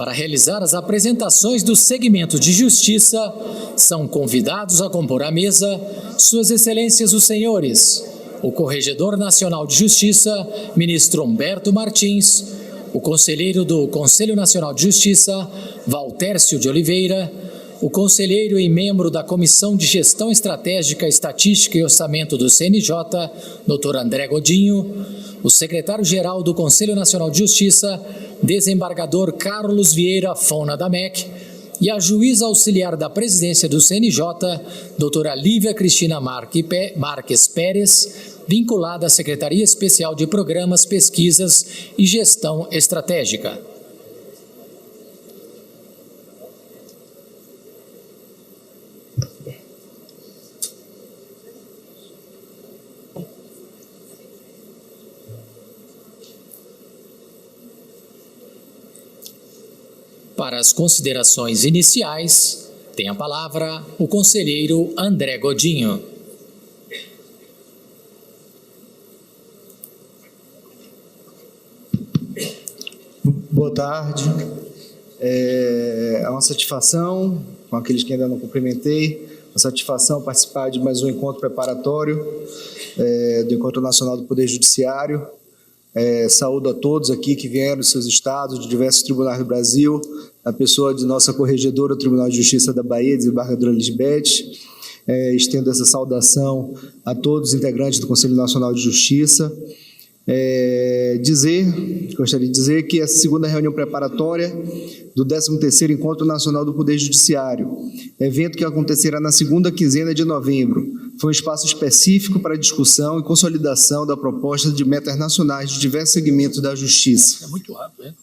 Para realizar as apresentações do segmento de justiça, são convidados a compor a mesa Suas Excelências os Senhores, o Corregedor Nacional de Justiça, ministro Humberto Martins, o conselheiro do Conselho Nacional de Justiça, Valtércio de Oliveira, o conselheiro e membro da Comissão de Gestão Estratégica, Estatística e Orçamento do CNJ, Dr. André Godinho, o secretário-geral do Conselho Nacional de Justiça, desembargador Carlos Vieira Fona da MEC, e a juíza auxiliar da presidência do CNJ, doutora Lívia Cristina Marques Pérez, vinculada à Secretaria Especial de Programas, Pesquisas e Gestão Estratégica. Para as considerações iniciais, tem a palavra o conselheiro André Godinho. Boa tarde. É uma satisfação, com aqueles que ainda não cumprimentei, uma satisfação participar de mais um encontro preparatório do Encontro Nacional do Poder Judiciário. Saúdo a todos aqui que vieram dos seus estados, de diversos tribunais do Brasil, a pessoa de nossa corregedora do Tribunal de Justiça da Bahia, desembargadora Lisbeth. Estendo essa saudação a todos os integrantes do Conselho Nacional de Justiça. Gostaria de dizer que essa segunda reunião preparatória do 13º Encontro Nacional do Poder Judiciário, evento que acontecerá na segunda quinzena de novembro, foi um espaço específico para discussão e consolidação da proposta de metas nacionais de diversos segmentos da Justiça. É muito rápido, né?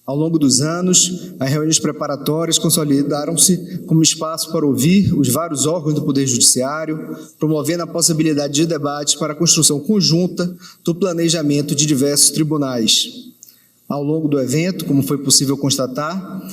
Ao longo dos anos, as reuniões preparatórias consolidaram-se como espaço para ouvir os vários órgãos do Poder Judiciário, promovendo a possibilidade de debates para a construção conjunta do planejamento de diversos tribunais. Ao longo do evento, como foi possível constatar,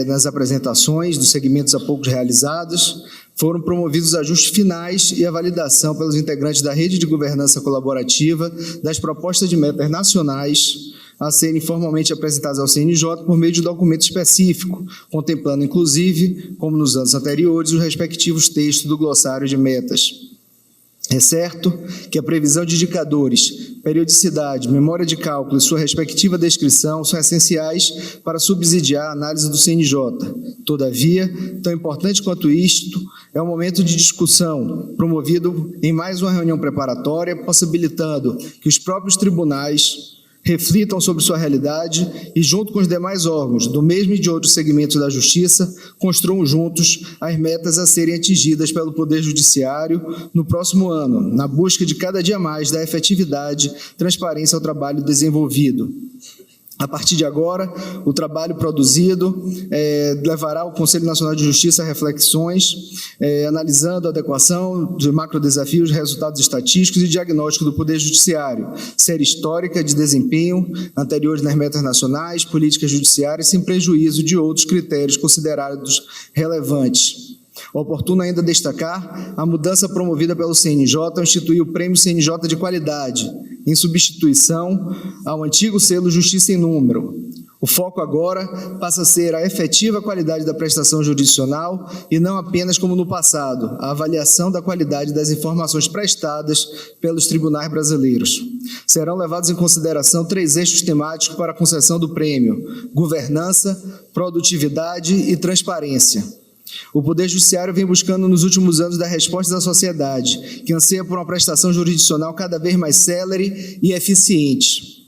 nas apresentações dos segmentos há pouco realizados, foram promovidos os ajustes finais e a validação pelos integrantes da Rede de Governança Colaborativa das propostas de metas nacionais a serem formalmente apresentadas ao CNJ por meio de documento específico, contemplando, inclusive, como nos anos anteriores, os respectivos textos do glossário de metas. É certo que a previsão de indicadores, periodicidade, memória de cálculo e sua respectiva descrição são essenciais para subsidiar a análise do CNJ. Todavia, tão importante quanto isto, é um momento de discussão promovido em mais uma reunião preparatória, possibilitando que os próprios tribunais reflitam sobre sua realidade e, junto com os demais órgãos, do mesmo e de outros segmentos da Justiça, construam juntos as metas a serem atingidas pelo Poder Judiciário no próximo ano, na busca de cada dia mais da efetividade e transparência ao trabalho desenvolvido. A partir de agora, o trabalho produzido levará o Conselho Nacional de Justiça a reflexões, analisando a adequação de macrodesafios, resultados estatísticos e diagnóstico do Poder Judiciário, série histórica de desempenho anteriores nas metas nacionais, políticas judiciárias, sem prejuízo de outros critérios considerados relevantes. Oportuno ainda destacar a mudança promovida pelo CNJ ao instituir o Prêmio CNJ de Qualidade, em substituição ao antigo selo Justiça em Número. O foco agora passa a ser a efetiva qualidade da prestação jurisdicional e não apenas como no passado, a avaliação da qualidade das informações prestadas pelos tribunais brasileiros. Serão levados em consideração 3 eixos temáticos para a concessão do prêmio: governança, produtividade e transparência. O Poder Judiciário vem buscando nos últimos anos dar respostas à sociedade, que anseia por uma prestação jurisdicional cada vez mais célere e eficiente,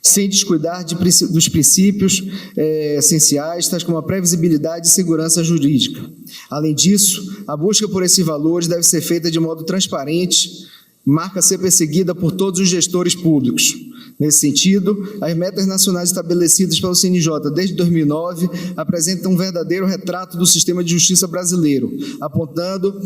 sem descuidar dos princípios essenciais, tais como a previsibilidade e segurança jurídica. Além disso, a busca por esses valores deve ser feita de modo transparente, marca a ser perseguida por todos os gestores públicos. Nesse sentido, as metas nacionais estabelecidas pelo CNJ desde 2009 apresentam um verdadeiro retrato do sistema de justiça brasileiro, apontando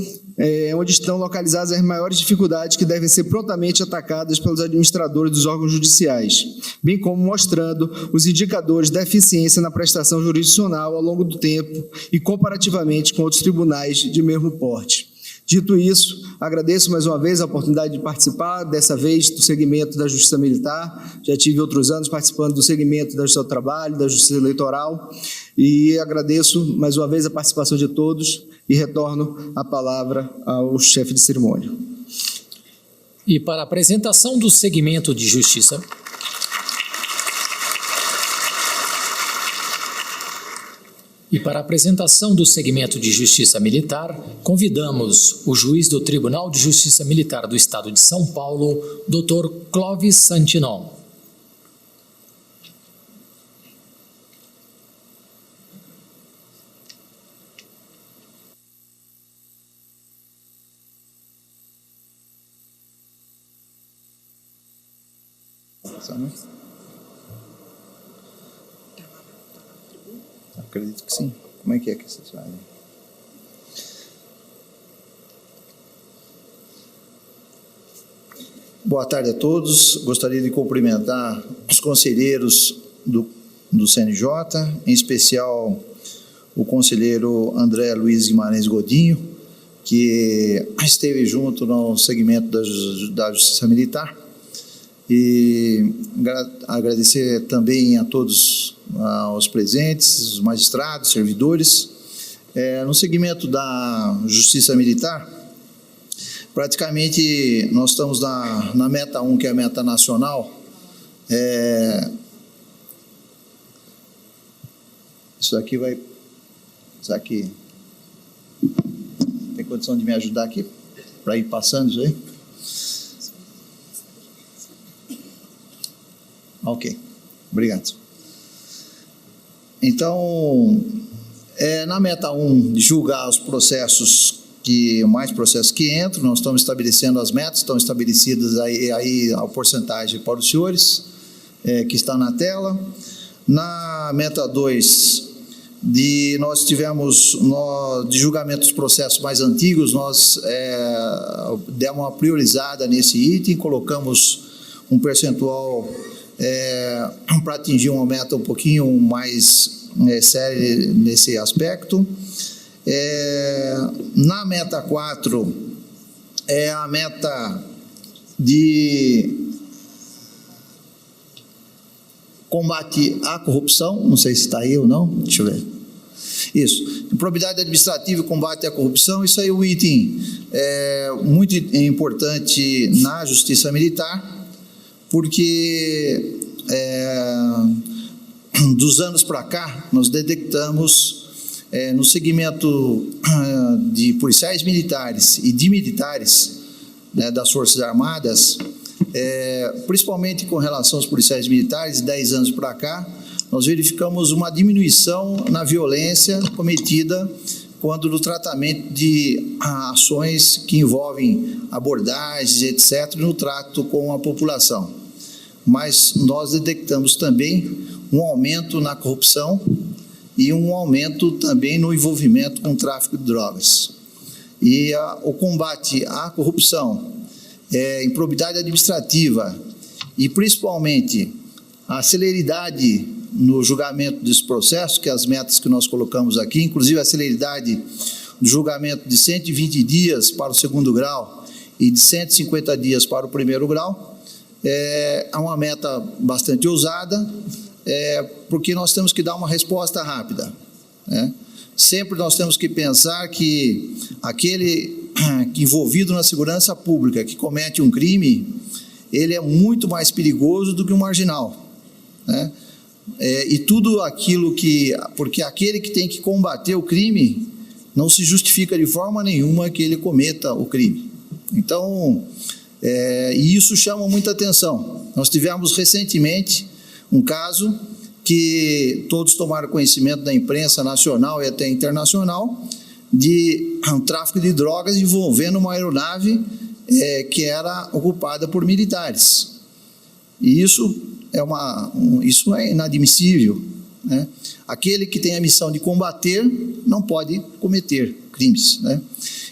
onde estão localizadas as maiores dificuldades que devem ser prontamente atacadas pelos administradores dos órgãos judiciais, bem como mostrando os indicadores da eficiência na prestação jurisdicional ao longo do tempo e comparativamente com outros tribunais de mesmo porte. Dito isso, agradeço mais uma vez a oportunidade de participar, dessa vez do segmento da Justiça Militar. Já tive outros anos participando do segmento da Justiça do Trabalho, da Justiça Eleitoral, e agradeço mais uma vez a participação de todos e retorno a palavra ao chefe de cerimônia. E para a apresentação do segmento de Justiça, Militar, convidamos o juiz do Tribunal de Justiça Militar do Estado de São Paulo, Dr. Clóvis Santinon. Acredito que sim. Como é que vocês fazem? Boa tarde a todos. Gostaria de cumprimentar os conselheiros do CNJ, em especial o conselheiro André Luiz Guimarães Godinho, que esteve junto no segmento da Justiça Militar. E agradecer também a todos os presentes, os magistrados, servidores. No segmento da Justiça Militar, praticamente nós estamos na meta 1, que é a meta nacional. Isso aqui tem condição de me ajudar aqui para ir passando isso aí? Ok, obrigado. Então, na meta 1, de julgar os processos mais processos que entram, nós estamos estabelecendo as metas, estão estabelecidas aí a porcentagem para os senhores, que está na tela. Na meta 2, nós tivemos, de julgamento dos processos mais antigos, nós demos uma priorizada nesse item, colocamos um percentual para atingir uma meta um pouquinho mais séria nesse aspecto. Na meta 4, é a meta de combate à corrupção, não sei se está aí ou não, deixa eu ver. Isso, improbidade administrativa e combate à corrupção, isso aí é um item muito importante na Justiça Militar, porque dos anos para cá, nós detectamos no segmento de policiais militares e de militares, das Forças Armadas, principalmente com relação aos policiais militares, 10 anos para cá, nós verificamos uma diminuição na violência cometida quando no tratamento de ações que envolvem abordagens, etc., no trato com a população. Mas nós detectamos também um aumento na corrupção e um aumento também no envolvimento com o tráfico de drogas. E o combate à corrupção, improbidade administrativa e principalmente a celeridade no julgamento desse processo, que é as metas que nós colocamos aqui, inclusive a celeridade do julgamento de 120 dias para o segundo grau e de 150 dias para o primeiro grau, é uma meta bastante ousada, porque nós temos que dar uma resposta rápida, né? Sempre nós temos que pensar que aquele envolvido na segurança pública que comete um crime, ele é muito mais perigoso do que um marginal, né? E tudo aquilo porque aquele que tem que combater o crime não se justifica de forma nenhuma que ele cometa o crime. Então, e isso chama muita atenção. Nós tivemos recentemente um caso que todos tomaram conhecimento da imprensa nacional e até internacional, de um tráfico de drogas envolvendo uma aeronave que era ocupada por militares. E isso é inadmissível, né? Aquele que tem a missão de combater não pode cometer crimes, né?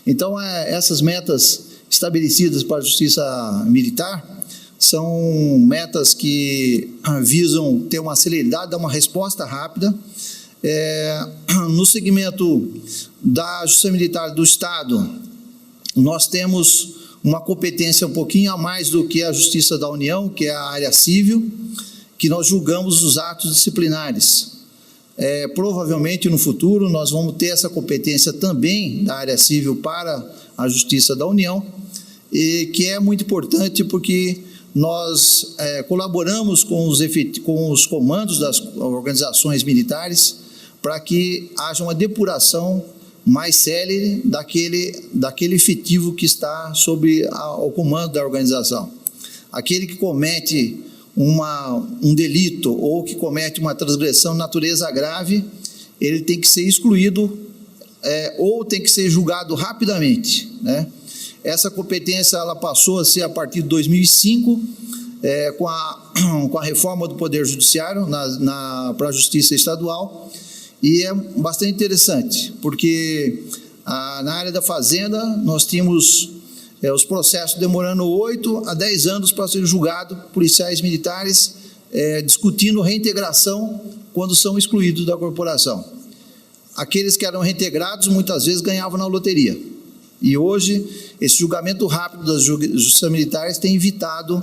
Então, essas metas estabelecidas para a Justiça Militar são metas que visam ter uma celeridade, dar uma resposta rápida. No segmento da Justiça Militar do Estado, nós temos uma competência um pouquinho a mais do que a Justiça da União, que é a área civil, que nós julgamos os atos disciplinares. Provavelmente no futuro nós vamos ter essa competência também da área civil para a Justiça da União, e que é muito importante porque nós colaboramos com os comandos das organizações militares para que haja uma depuração mais célere daquele efetivo que está sob o comando da organização. Aquele que comete um delito ou que comete uma transgressão de natureza grave, ele tem que ser excluído ou tem que ser julgado rapidamente, né? Essa competência ela passou a ser a partir de 2005, com a reforma do Poder Judiciário para a Justiça Estadual, e é bastante interessante, porque na área da Fazenda nós tínhamos os processos demorando 8 a 10 anos para ser julgado, policiais militares discutindo reintegração quando são excluídos da corporação. Aqueles que eram reintegrados muitas vezes ganhavam na loteria. E hoje, esse julgamento rápido das justiças militares tem evitado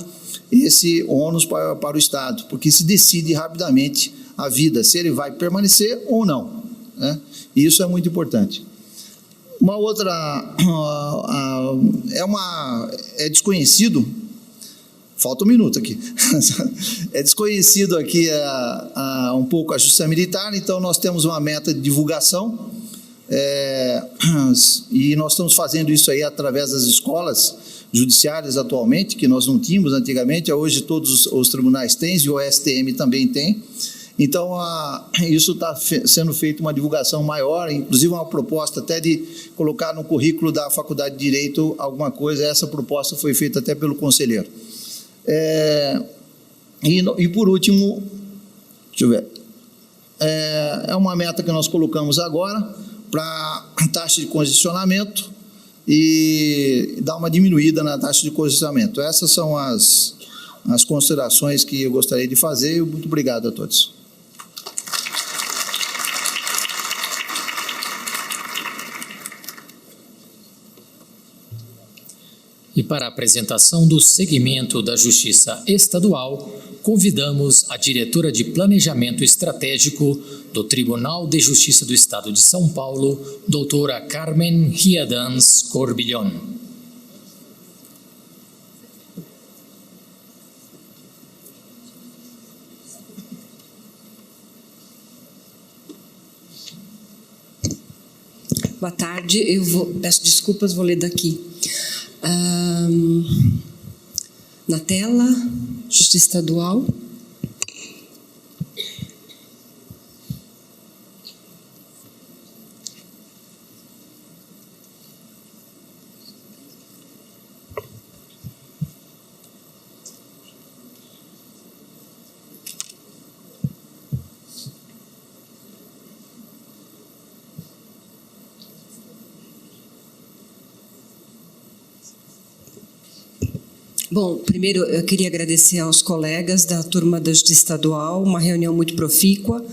esse ônus para o Estado, porque se decide rapidamente a vida, se ele vai permanecer ou não, né? E isso é muito importante. Uma outra, é desconhecido, falta um minuto aqui, é desconhecido aqui um pouco a Justiça Militar, então nós temos uma meta de divulgação, e nós estamos fazendo isso aí através das escolas judiciárias atualmente, que nós não tínhamos antigamente, hoje todos os tribunais têm, e o STM também tem. Então, isso está sendo feito uma divulgação maior, inclusive uma proposta até de colocar no currículo da Faculdade de Direito alguma coisa, essa proposta foi feita até pelo conselheiro. E por último, deixa eu ver, é uma meta que nós colocamos agora para taxa de congestionamento e dar uma diminuída na taxa de congestionamento. Essas são as considerações que eu gostaria de fazer, e muito obrigado a todos. E para a apresentação do segmento da Justiça Estadual, convidamos a diretora de Planejamento Estratégico do Tribunal de Justiça do Estado de São Paulo, doutora Carmen Riadans Corbillon. Boa tarde, peço desculpas, vou ler daqui. Na tela, Justiça Estadual. Bom, primeiro eu queria agradecer aos colegas da turma da Justiça Estadual, uma reunião muito profícua,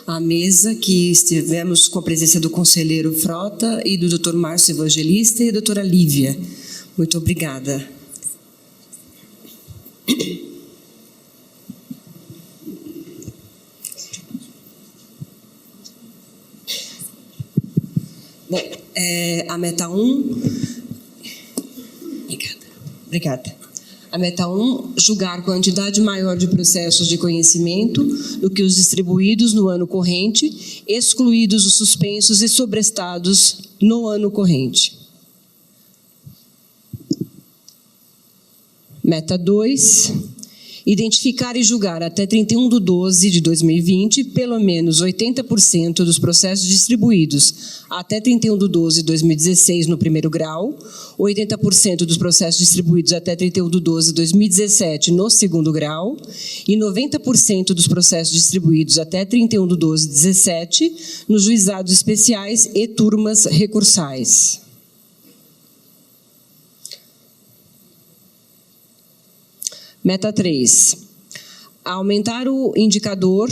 à mesa que estivemos com a presença do conselheiro Frota e do Dr. Márcio Evangelista e a doutora Lívia. Muito obrigada. Bom, a meta 1... Obrigada. A meta 1, julgar quantidade maior de processos de conhecimento do que os distribuídos no ano corrente, excluídos os suspensos e sobrestados no ano corrente. Meta 2, identificar e julgar até 31/12/2020 pelo menos 80% dos processos distribuídos até 31/12/2016 no primeiro grau, 80% dos processos distribuídos até 31/12/2017 no segundo grau e 90% dos processos distribuídos até 31/12/17 nos juizados especiais e turmas recursais. Meta 3. Aumentar o indicador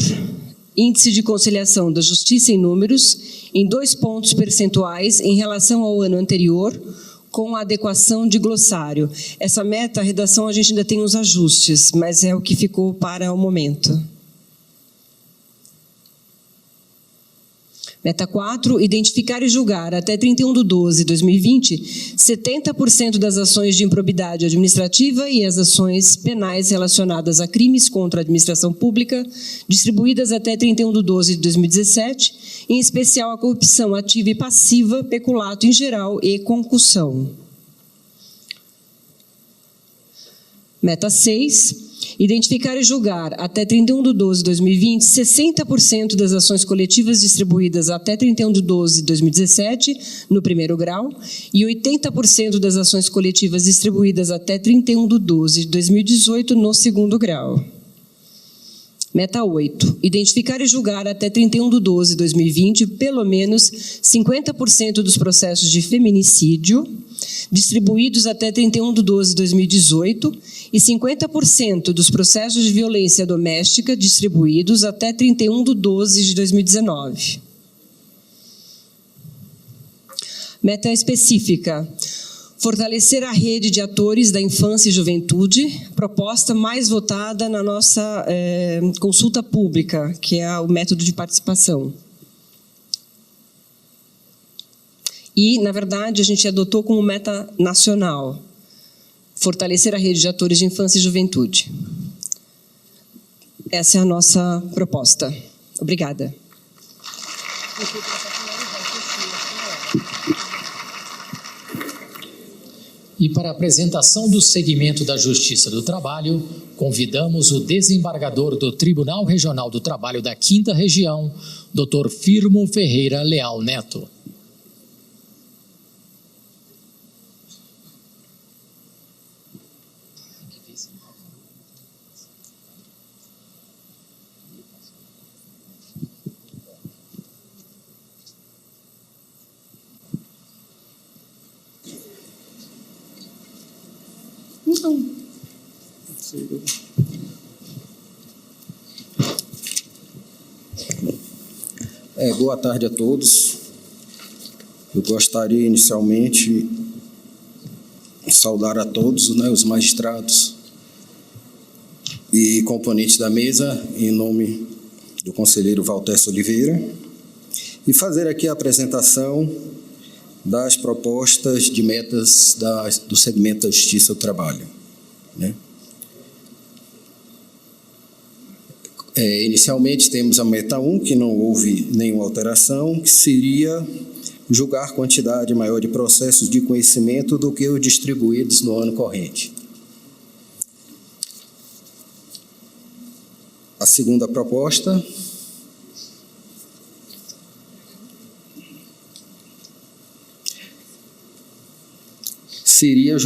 Índice de Conciliação da Justiça em Números em 2 pontos percentuais em relação ao ano anterior, com a adequação de glossário. Essa meta, a redação, a gente ainda tem uns ajustes, mas é o que ficou para o momento. Meta 4, identificar e julgar até 31/12/2020 70% das ações de improbidade administrativa e as ações penais relacionadas a crimes contra a administração pública distribuídas até 31/12/2017, em especial a corrupção ativa e passiva, peculato em geral e concussão. Meta 6, identificar e julgar até 31/12/2020 60% das ações coletivas distribuídas até 31/12/2017 no primeiro grau e 80% das ações coletivas distribuídas até 31/12/2018 no segundo grau. Meta 8, identificar e julgar até 31/12/2020 pelo menos 50% dos processos de feminicídio distribuídos até 31/12/2018 e 50% dos processos de violência doméstica distribuídos até 31/12/2019. Meta específica: fortalecer a rede de atores da infância e juventude, proposta mais votada na nossa consulta pública, que é o método de participação. E, na verdade, a gente adotou como meta nacional: fortalecer a rede de atores de infância e juventude. Essa é a nossa proposta. Obrigada. E para a apresentação do segmento da Justiça do Trabalho, convidamos o desembargador do Tribunal Regional do Trabalho da 5ª Região, Dr. Firmo Ferreira Leal Neto. Boa tarde a todos. Eu gostaria inicialmente de saudar a todos, os magistrados e componentes da mesa, em nome do conselheiro Valtércio Oliveira, e fazer aqui a apresentação das propostas de metas do segmento da Justiça do Trabalho. Inicialmente temos a meta 1, que não houve nenhuma alteração, que seria julgar quantidade maior de processos de conhecimento do que os distribuídos no ano corrente. A segunda proposta seria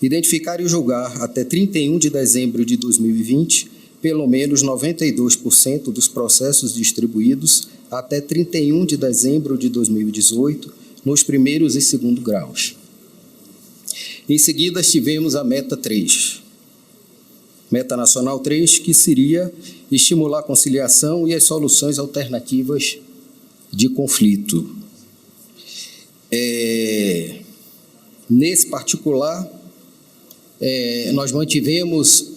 identificar e julgar até 31 de dezembro de 2020 pelo menos 92% dos processos distribuídos até 31 de dezembro de 2018 nos primeiros e segundo graus. Em seguida, tivemos a meta 3. Meta nacional 3, que seria estimular a conciliação e as soluções alternativas de conflito. Nesse particular, nós mantivemos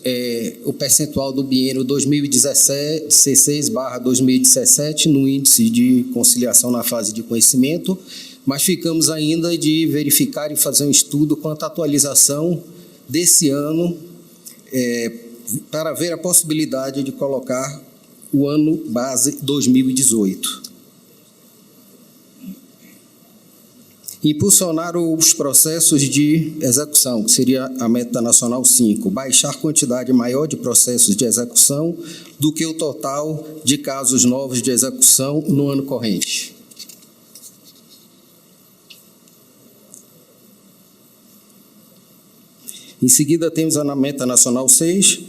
o percentual do biênio 2016/2017 no índice de conciliação na fase de conhecimento, mas ficamos ainda de verificar e fazer um estudo quanto à atualização desse ano, para ver a possibilidade de colocar o ano base 2018. Impulsionar os processos de execução, que seria a meta nacional 5, baixar quantidade maior de processos de execução do que o total de casos novos de execução no ano corrente. Em seguida, temos a meta nacional 6,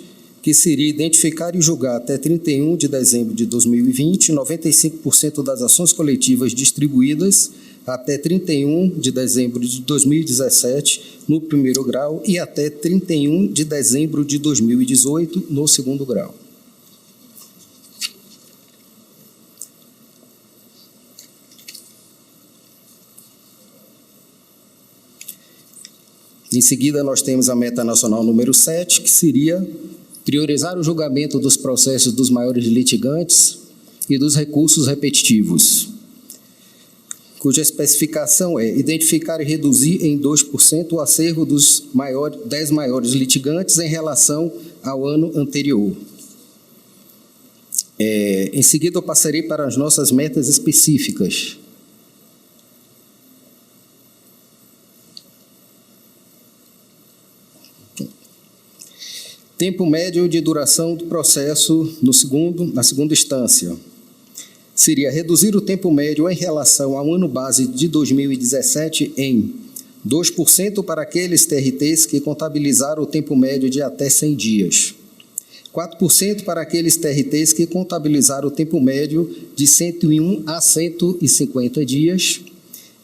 que seria identificar e julgar até 31 de dezembro de 2020 95% das ações coletivas distribuídas até 31 de dezembro de 2017 no primeiro grau e até 31 de dezembro de 2018 no segundo grau. Em seguida, nós temos a meta nacional número 7, que seria priorizar o julgamento dos processos dos maiores litigantes e dos recursos repetitivos, cuja especificação é identificar e reduzir em 2% o acervo dos 10 maiores litigantes em relação ao ano anterior. Em seguida, eu passarei para as nossas metas específicas. Tempo médio de duração do processo na segunda instância. Seria reduzir o tempo médio em relação ao ano base de 2017 em 2% para aqueles TRTs que contabilizaram o tempo médio de até 100 dias, 4% para aqueles TRTs que contabilizaram o tempo médio de 101 a 150 dias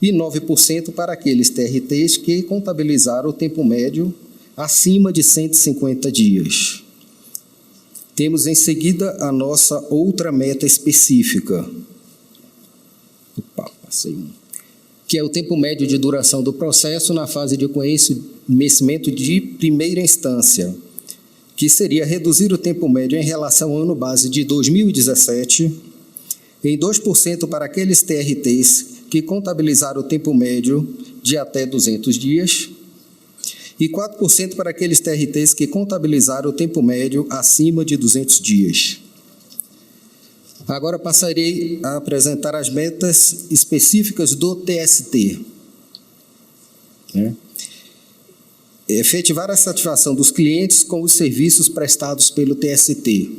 e 9% para aqueles TRTs que contabilizaram o tempo médio acima de 150 dias. Temos em seguida a nossa outra meta específica, que é o tempo médio de duração do processo na fase de conhecimento de primeira instância, que seria reduzir o tempo médio em relação ao ano base de 2017 em 2% para aqueles TRTs que contabilizaram o tempo médio de até 200 dias e 4% para aqueles TRTs que contabilizaram o tempo médio acima de 200 dias. Agora passarei a apresentar as metas específicas do TST. Efetivar a satisfação dos clientes com os serviços prestados pelo TST.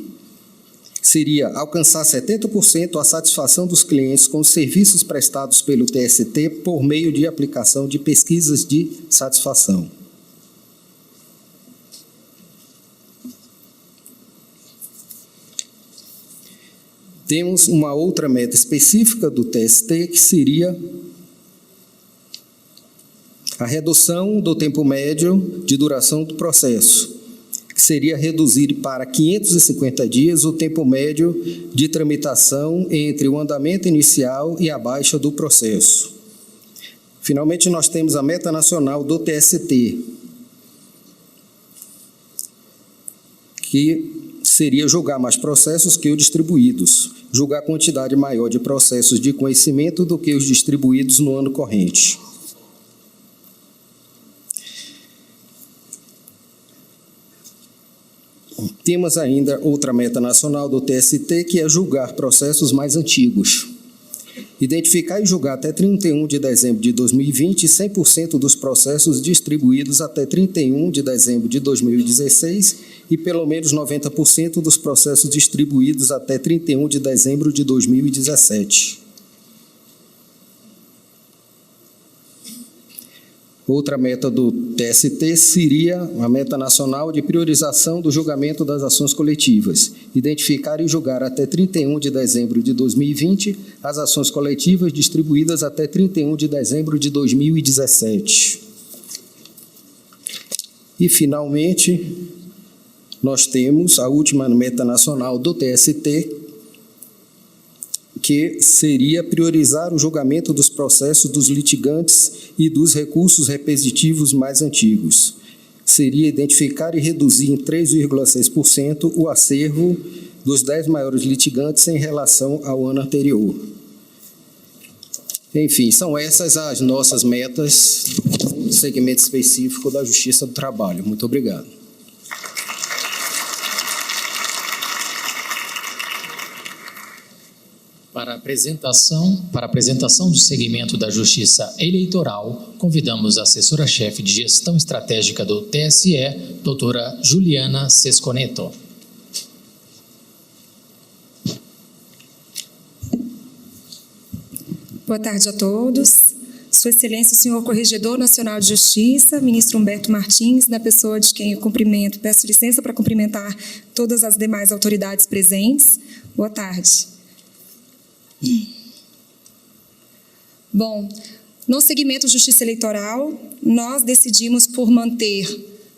Seria alcançar 70% a satisfação dos clientes com os serviços prestados pelo TST por meio de aplicação de pesquisas de satisfação. Temos uma outra meta específica do TST, que seria a redução do tempo médio de duração do processo, que seria reduzir para 550 dias o tempo médio de tramitação entre o andamento inicial e a baixa do processo. Finalmente, nós temos a meta nacional do TST, que seria julgar mais processos que os distribuídos, julgar quantidade maior de processos de conhecimento do que os distribuídos no ano corrente. Temos ainda outra meta nacional do TST, que é julgar processos mais antigos. Identificar e julgar até 31 de dezembro de 2020 100% dos processos distribuídos até 31 de dezembro de 2016 e pelo menos 90% dos processos distribuídos até 31 de dezembro de 2017. Outra meta do TST seria a meta nacional de priorização do julgamento das ações coletivas. Identificar e julgar até 31 de dezembro de 2020 as ações coletivas distribuídas até 31 de dezembro de 2017. E, finalmente, nós temos a última meta nacional do TST, que seria priorizar o julgamento dos processos dos litigantes e dos recursos repetitivos mais antigos. Seria identificar e reduzir em 3,6% o acervo dos 10 maiores litigantes em relação ao ano anterior. Enfim, são essas as nossas metas no segmento específico da Justiça do Trabalho. Muito obrigado. Para a apresentação do segmento da Justiça Eleitoral, convidamos a assessora-chefe de Gestão Estratégica do TSE, doutora Juliana Sesconeto. Boa tarde a todos. Sua Excelência, o senhor Corregedor Nacional de Justiça, ministro Humberto Martins, na pessoa de quem eu cumprimento, peço licença para cumprimentar todas as demais autoridades presentes. Boa tarde. Bom, no segmento Justiça Eleitoral, nós decidimos por manter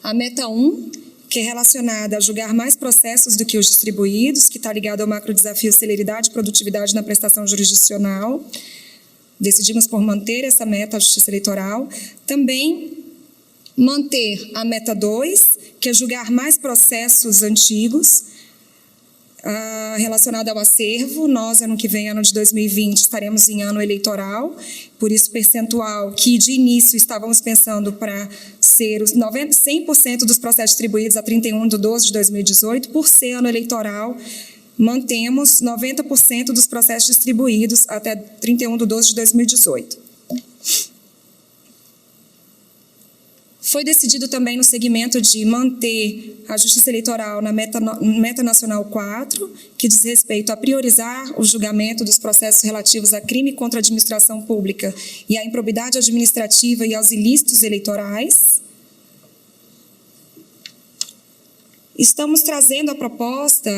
a meta 1, que é relacionada a julgar mais processos do que os distribuídos, que está ligado ao macro desafio celeridade e produtividade na prestação jurisdicional. Decidimos por manter essa meta, a Justiça Eleitoral. Também manter a meta 2, que é julgar mais processos antigos relacionado ao acervo. Nós, ano que vem, ano de 2020, estaremos em ano eleitoral, por isso percentual que de início estávamos pensando para ser os 100% dos processos distribuídos a 31/12/2018, por ser ano eleitoral, mantemos 90% dos processos distribuídos até 31/12/2018. Foi decidido também no segmento de manter a Justiça Eleitoral na Meta Nacional 4, que diz respeito a priorizar o julgamento dos processos relativos a crime contra a administração pública e à improbidade administrativa e aos ilícitos eleitorais. Estamos trazendo a proposta,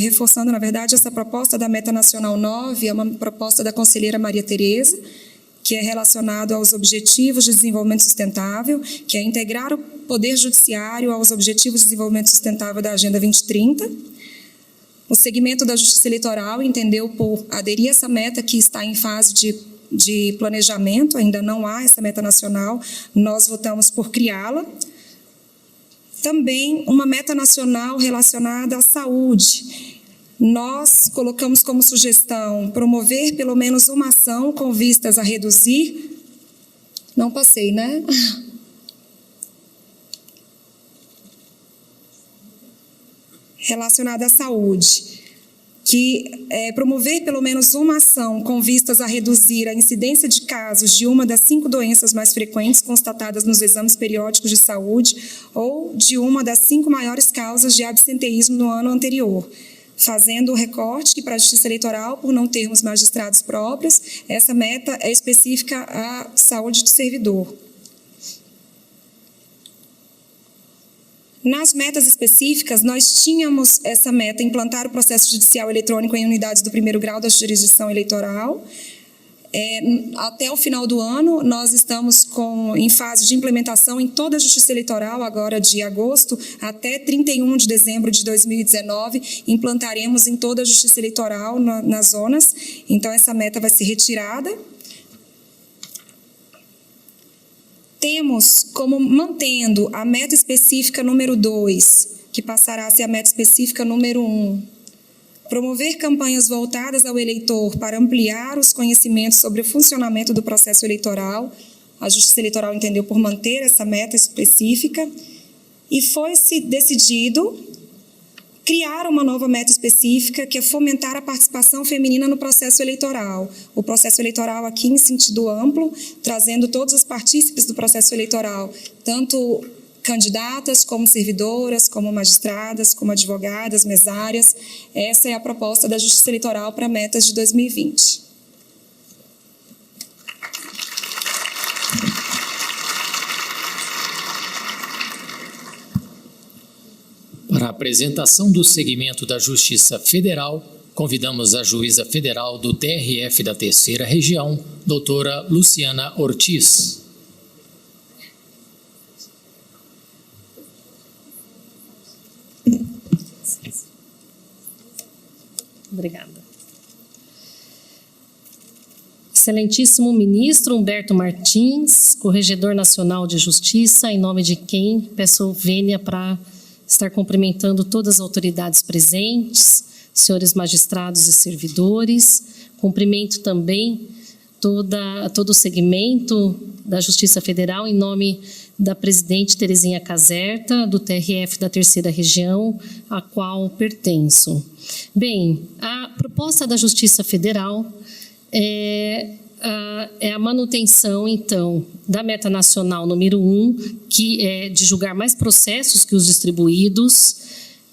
reforçando, na verdade, essa proposta da Meta Nacional 9, é uma proposta da conselheira Maria Tereza, que é relacionado aos Objetivos de Desenvolvimento Sustentável, que é integrar o Poder Judiciário aos Objetivos de Desenvolvimento Sustentável da Agenda 2030. O segmento da Justiça Eleitoral entendeu por aderir a essa meta, que está em fase de planejamento, ainda não há essa meta nacional, nós votamos por criá-la. Também uma meta nacional relacionada à saúde. Nós colocamos como sugestão promover pelo menos uma ação com vistas a reduzir... Não passei, né? Relacionada à saúde. Que promover pelo menos uma ação com vistas a reduzir a incidência de casos de uma das 5 doenças mais frequentes constatadas nos exames periódicos de saúde ou de uma das 5 maiores causas de absenteísmo no ano anterior. Fazendo o recorte que para a Justiça Eleitoral, por não termos magistrados próprios, essa meta é específica à saúde do servidor. Nas metas específicas, nós tínhamos essa meta, implantar o processo judicial eletrônico em unidades do 1º grau da jurisdição eleitoral. Até o final do ano, nós estamos em fase de implementação em toda a Justiça Eleitoral, agora de agosto até 31 de dezembro de 2019, implantaremos em toda a Justiça Eleitoral nas zonas, então essa meta vai ser retirada. Temos como mantendo a meta específica número 2, que passará a ser a meta específica número 1. Promover campanhas voltadas ao eleitor para ampliar os conhecimentos sobre o funcionamento do processo eleitoral. A Justiça Eleitoral entendeu por manter essa meta específica. E foi-se decidido criar uma nova meta específica, que é fomentar a participação feminina no processo eleitoral. O processo eleitoral aqui em sentido amplo, trazendo todos os partícipes do processo eleitoral, tanto candidatas, como servidoras, como magistradas, como advogadas, mesárias. Essa é a proposta da Justiça Eleitoral para metas de 2020. Para a apresentação do segmento da Justiça Federal, convidamos a juíza federal do TRF da 3ª Região, doutora Luciana Ortiz. Obrigada. Excelentíssimo ministro Humberto Martins, Corregedor Nacional de Justiça, em nome de quem peço vênia para estar cumprimentando todas as autoridades presentes, senhores magistrados e servidores. Cumprimento também todo o segmento da Justiça Federal, em nome da presidente Terezinha Caserta, do TRF da 3ª Região, a qual pertenço. Bem, a proposta da Justiça Federal é a manutenção, então, da meta nacional número 1, que é de julgar mais processos que os distribuídos.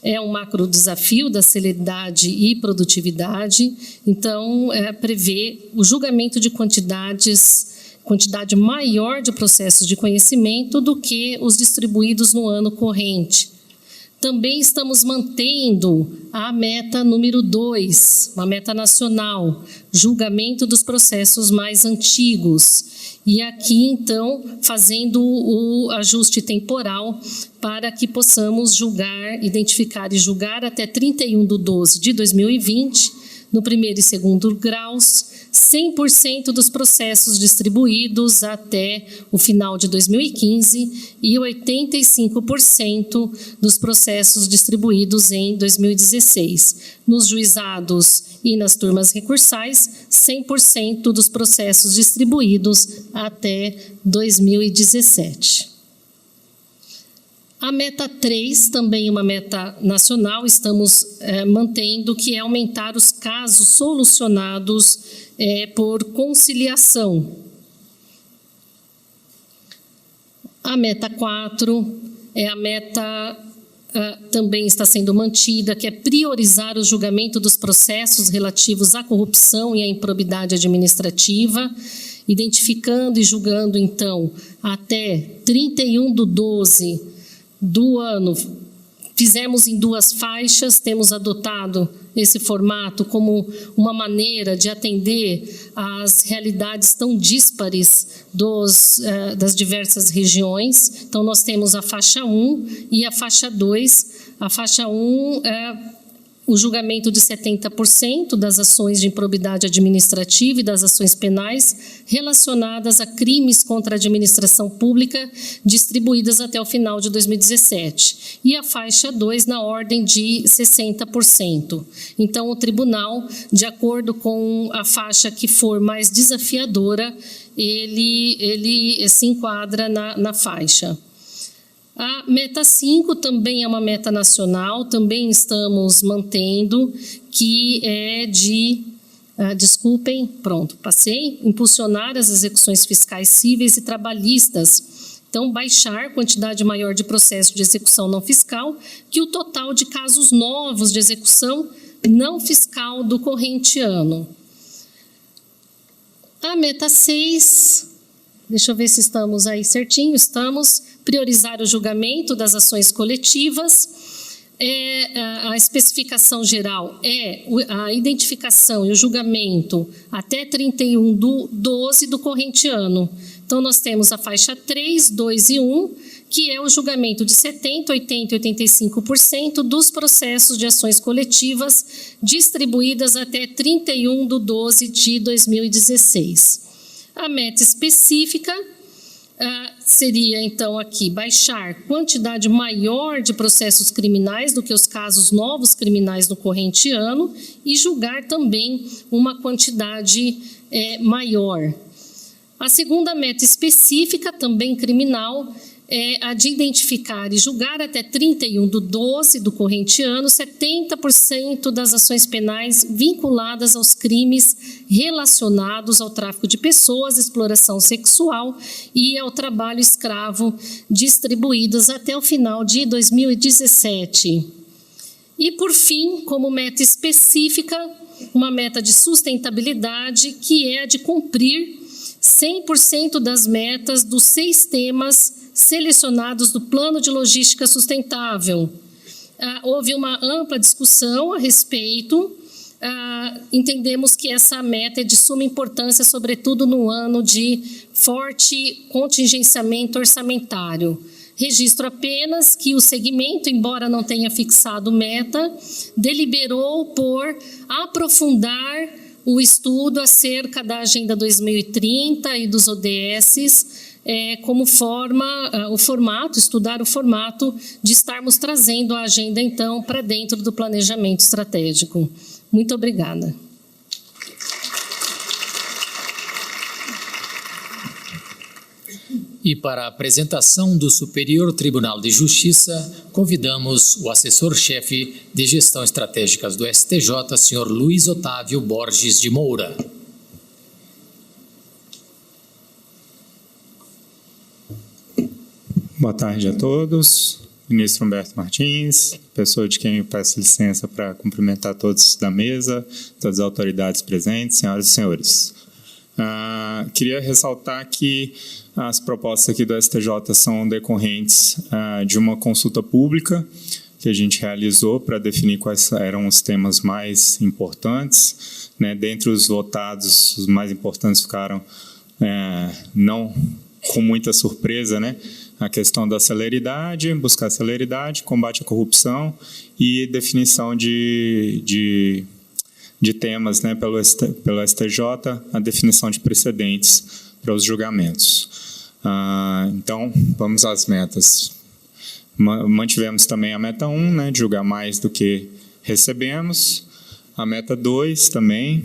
É um macro desafio da celeridade e produtividade, então prevê o julgamento de quantidade maior de processos de conhecimento do que os distribuídos no ano corrente. Também estamos mantendo a meta número 2, uma meta nacional, julgamento dos processos mais antigos. E aqui, então, fazendo o ajuste temporal para que possamos julgar, identificar e julgar até 31/12/2020 no primeiro e segundo graus, 100% dos processos distribuídos até o final de 2015 e 85% dos processos distribuídos em 2016. Nos juizados e nas turmas recursais, 100% dos processos distribuídos até 2017. A meta 3, também uma meta nacional, estamos mantendo, que é aumentar os casos solucionados por conciliação. A meta 4 é a meta também está sendo mantida, que é priorizar o julgamento dos processos relativos à corrupção e à improbidade administrativa, identificando e julgando, então, até 31/12 do ano. Fizemos em 2 faixas, temos adotado esse formato como uma maneira de atender às realidades tão díspares das diversas regiões. Então, nós temos a faixa 1 e a faixa 2. A faixa 1 é o julgamento de 70% das ações de improbidade administrativa e das ações penais relacionadas a crimes contra a administração pública distribuídas até o final de 2017. E a faixa 2 na ordem de 60%. Então, o tribunal, de acordo com a faixa que for mais desafiadora, ele se enquadra na faixa. A meta 5 também é uma meta nacional, também estamos mantendo, que é de, impulsionar as execuções fiscais cíveis e trabalhistas. Então, baixar a quantidade maior de processos de execução não fiscal que o total de casos novos de execução não fiscal do corrente ano. A meta 6, deixa eu ver se estamos aí certinho, estamos. Priorizar o julgamento das ações coletivas. A especificação geral é a identificação e o julgamento até 31/12 do corrente ano. Então, nós temos a faixa 3, 2 e 1, que é o julgamento de 70%, 80% e 85% dos processos de ações coletivas distribuídas até 31/12 de 2016. A meta específica seria, então, aqui, baixar quantidade maior de processos criminais do que os casos novos criminais no corrente ano e julgar também uma quantidade maior. A segunda meta específica, também criminal, é a de identificar e julgar até 31/12 do corrente ano 70% das ações penais vinculadas aos crimes relacionados ao tráfico de pessoas, exploração sexual e ao trabalho escravo distribuídas até o final de 2017. E, por fim, como meta específica, uma meta de sustentabilidade, que é a de cumprir 100% das metas dos 6 temas selecionados do Plano de Logística Sustentável. Houve uma ampla discussão a respeito. Entendemos que essa meta é de suma importância, sobretudo no ano de forte contingenciamento orçamentário. Registro apenas que o segmento, embora não tenha fixado meta, deliberou por aprofundar o estudo acerca da Agenda 2030 e dos ODSs, como estudar o formato de estarmos trazendo a agenda, então, para dentro do planejamento estratégico. Muito obrigada. E para a apresentação do Superior Tribunal de Justiça, convidamos o assessor-chefe de Gestão Estratégicas do STJ, senhor Luiz Otávio Borges de Moura. Boa tarde a todos. Ministro Humberto Martins, pessoa de quem eu peço licença para cumprimentar todos da mesa, todas as autoridades presentes, senhoras e senhores. Queria ressaltar que as propostas aqui do STJ são decorrentes de uma consulta pública que a gente realizou para definir quais eram os temas mais importantes. Dentre os votados, os mais importantes ficaram, não com muita surpresa, a questão da celeridade, buscar celeridade, combate à corrupção e definição de de temas, né, pelo STJ, a definição de precedentes para os julgamentos. Então, vamos às metas. Mantivemos também a meta 1, né, de julgar mais do que recebemos. A meta 2 também,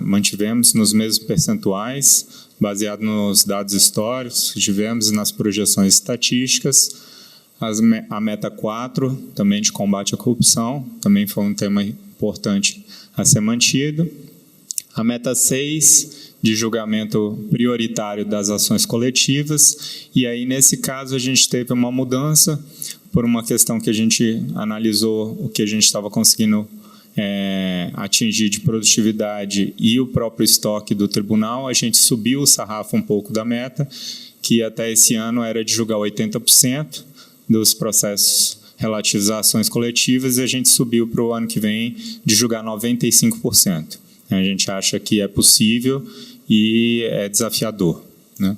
mantivemos nos mesmos percentuais, baseado nos dados históricos que tivemos e nas projeções estatísticas. A meta 4, também de combate à corrupção, também foi um tema importante a ser mantido. A meta 6, de julgamento prioritário das ações coletivas, e aí, nesse caso, a gente teve uma mudança por uma questão que a gente analisou o que a gente estava conseguindo atingir de produtividade e o próprio estoque do tribunal. A gente subiu o sarrafo um pouco da meta, que até esse ano era de julgar 80% dos processos relativos a ações coletivas, e a gente subiu para o ano que vem de julgar 95%. A gente acha que é possível e é desafiador, né?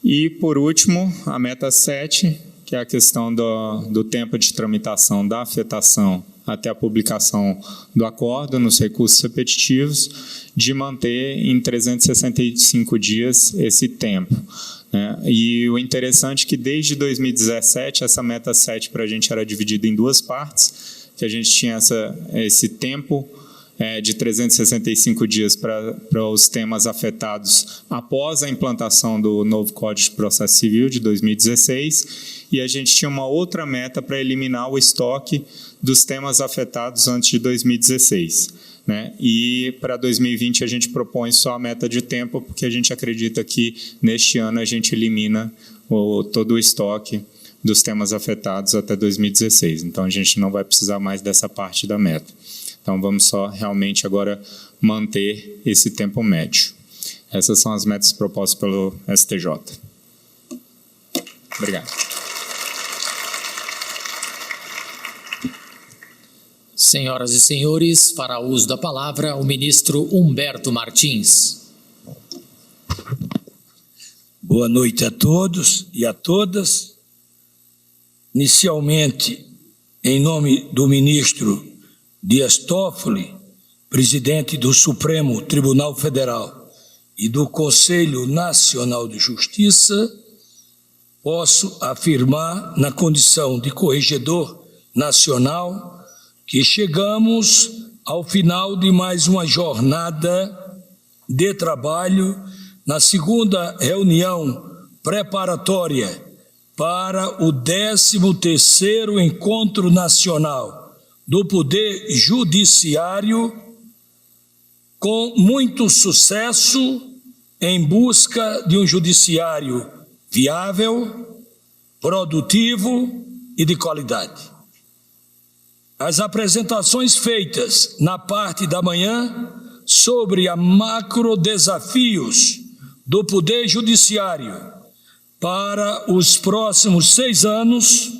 E, por último, a meta 7, que é a questão do tempo de tramitação da afetação até a publicação do acordo nos recursos repetitivos, de manter em 365 dias esse tempo, né? E o interessante é que, desde 2017, essa meta 7 para a gente era dividida em duas partes, que a gente tinha esse tempo de 365 dias para os temas afetados após a implantação do novo Código de Processo Civil de 2016, e a gente tinha uma outra meta para eliminar o estoque dos temas afetados antes de 2016. Né? E para 2020 a gente propõe só a meta de tempo, porque a gente acredita que neste ano a gente elimina todo o estoque dos temas afetados até 2016. Então a gente não vai precisar mais dessa parte da meta. Então, vamos só realmente agora manter esse tempo médio. Essas são as metas propostas pelo STJ. Obrigado. Senhoras e senhores, fará uso da palavra o ministro Humberto Martins. Boa noite a todos e a todas. Inicialmente, em nome do ministro Dias Toffoli, presidente do Supremo Tribunal Federal e do Conselho Nacional de Justiça, posso afirmar, na condição de corregedor nacional, que chegamos ao final de mais uma jornada de trabalho na segunda reunião preparatória para o 13º Encontro Nacional do Poder Judiciário, com muito sucesso em busca de um judiciário viável, produtivo e de qualidade. As apresentações feitas na parte da manhã sobre a macro desafios do Poder Judiciário para os próximos 6 anos,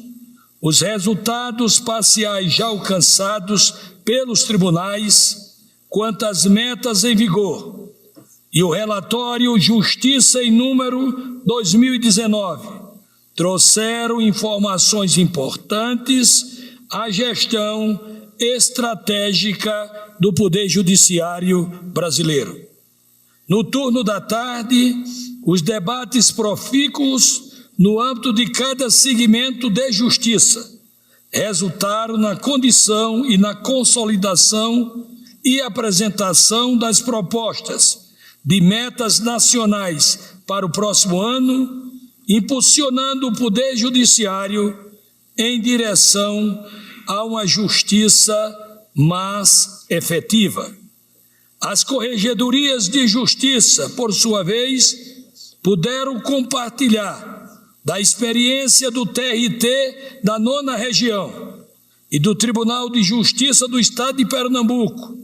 os resultados parciais já alcançados pelos tribunais quanto às metas em vigor e o relatório Justiça em Número 2019 trouxeram informações importantes à gestão estratégica do Poder Judiciário brasileiro. No turno da tarde, os debates profícuos no âmbito de cada segmento de justiça resultaram na condição e na consolidação e apresentação das propostas de metas nacionais para o próximo ano, impulsionando o Poder Judiciário em direção a uma justiça mais efetiva. As corregedorias de justiça, por sua vez, puderam compartilhar da experiência do TRT da 9ª Região e do Tribunal de Justiça do Estado de Pernambuco,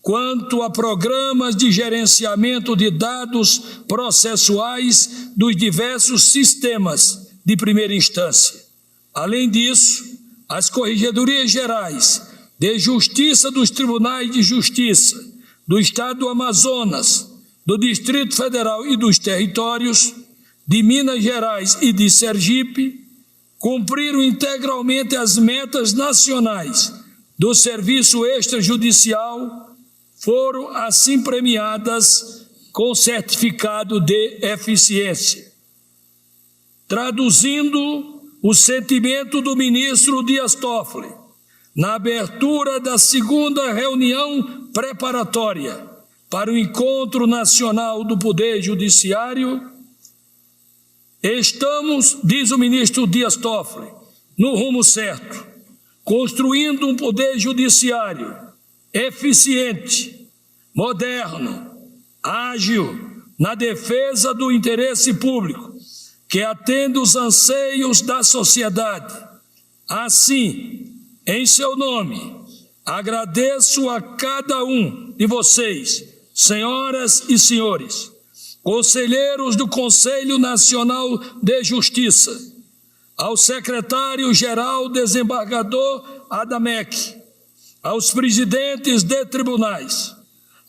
quanto a programas de gerenciamento de dados processuais dos diversos sistemas de primeira instância. Além disso, as Corregedorias Gerais de Justiça dos Tribunais de Justiça do Estado do Amazonas, do Distrito Federal e dos territórios de Minas Gerais e de Sergipe cumpriram integralmente as metas nacionais do serviço extrajudicial foram assim premiadas com certificado de eficiência. Traduzindo o sentimento do ministro Dias Toffoli, na abertura da segunda reunião preparatória para o Encontro Nacional do Poder Judiciário, estamos, diz o ministro Dias Toffoli, no rumo certo, construindo um poder judiciário eficiente, moderno, ágil, na defesa do interesse público, que atende os anseios da sociedade. Assim, em seu nome, agradeço a cada um de vocês, senhoras e senhores, conselheiros do Conselho Nacional de Justiça, ao secretário-geral desembargador Adamec, aos presidentes de tribunais,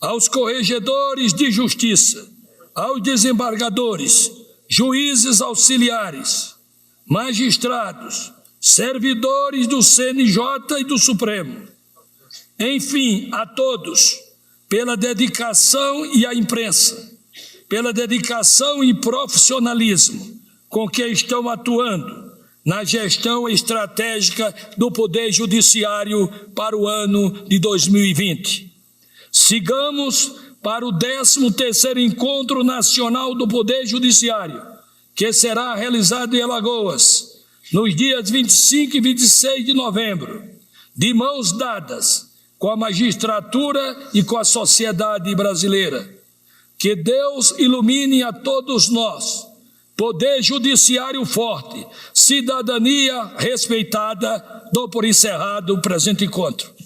aos corregedores de justiça, aos desembargadores, juízes auxiliares, magistrados, servidores do CNJ e do Supremo. Enfim, a todos, pela dedicação e à imprensa, pela dedicação e profissionalismo com que estão atuando na gestão estratégica do Poder Judiciário para o ano de 2020. Sigamos para o 13º Encontro Nacional do Poder Judiciário, que será realizado em Alagoas, nos dias 25 e 26 de novembro, de mãos dadas com a magistratura e com a sociedade brasileira. Que Deus ilumine a todos nós, poder judiciário forte, cidadania respeitada. Dou por encerrado o presente encontro.